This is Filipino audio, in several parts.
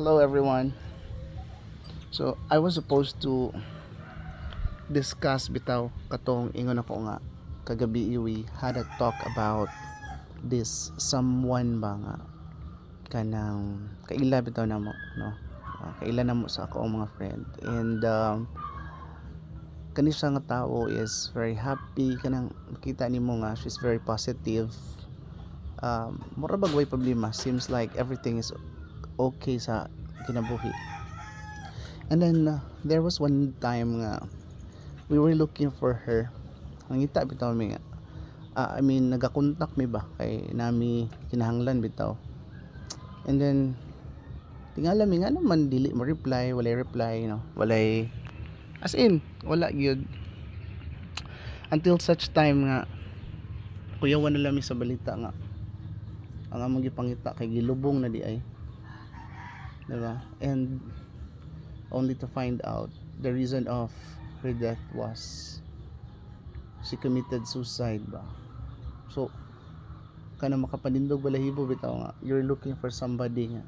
Hello everyone. So I was supposed to discuss bitaw katong ingon ako nga kagabi we had a talk about this someone ba nga kanang kaila bitaw namo no. Kaila namo sa ako ang mga friend and kani siya nga tao is very happy kanang makita nimo nga she's very positive. Mura bagway problema, seems like everything is okay sa kinabuhi. And then there was one time nga we were looking for her. Nangita bitaw mi nga. Nagakontak mi ba kay nami kinahanglan bitaw. And then tingala mi nga naman dili mo reply, walay reply, no. Walay as in wala gyud. Until such time nga kuyawan na lang mi sa balita nga ang among gipangita kay gilubong na di ay. Diba? And only to find out the reason of her death was she committed suicide ba. So kana makapanindog balahibo bitaw nga you're looking for somebody nga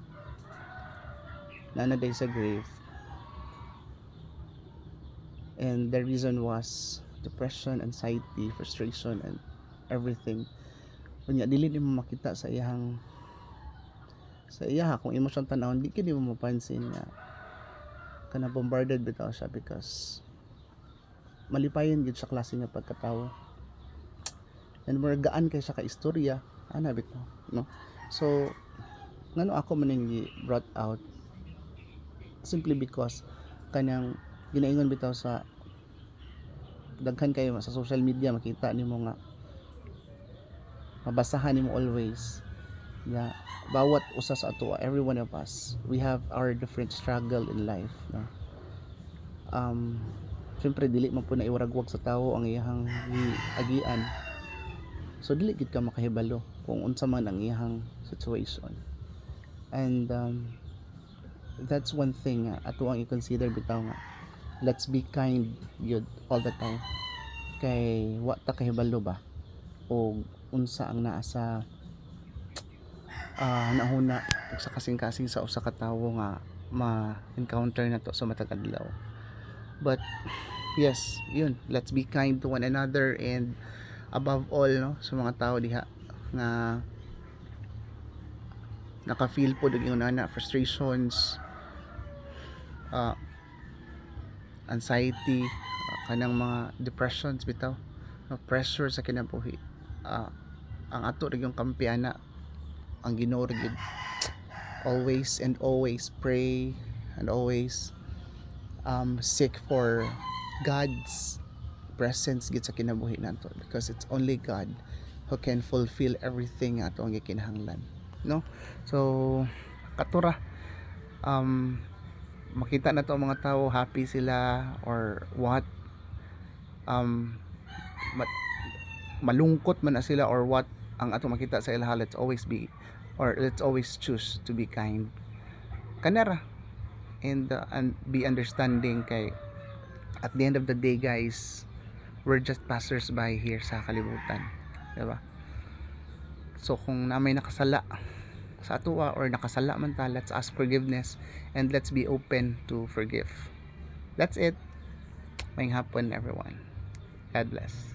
nanaday sa grave, and the reason was depression, anxiety, frustration and everything. Kunya dili nimo makita sa iyang kung emotion tanawon, di kini mo mapansin nga kana bombarded bitaw siya because malipayon gid sa klase nga pagkatawo, and more gaan kay siya ka istorya ana bitaw, no. So ngano ako maning brought out simply because kanang ginaingon bitaw sa daghan kayo sa social media, makita nimo nga mabasahan nimo always yeah, bawat usa sa ato, every one of us, we have our different struggle in life, no? Syempre dili man po na iwaragwag sa tao ang iyang agian, so dili gid ka makahibalo kung unsa man ang iyang situation. And that's one thing ato ang i-consider bitaw nga let's be kind yun all the time, kay wa ta kahibalo ba o unsa ang naa sa nahuna sa kasing-kasing sa usa ka tawo nga ma-encounter na to sa matag adlaw. But yes, yun, let's be kind to one another, and above all, no, sa mga tao diha nga naka-feel po yung na frustrations, anxiety, kanang mga depressions bitaw, no, pressure sa kinabuhi. Ang ato yung kampiana ang Ginoo gid, always and always pray and always seek for God's presence gid sa kinabuhi nato, because it's only God who can fulfill everything ato ang gikinahanglan, no. So katura makita na to ang mga tao happy sila or what, malungkot man na sila or what, ang ato makita sa ilaha, let's always choose to be kind kanara and be understanding, kay at the end of the day guys, we're just passers by here sa kalibutan, diba? So kung na may nakasala sa atua or nakasala man ta, let's ask forgiveness and let's be open to forgive. That's it. May hapon everyone. God bless.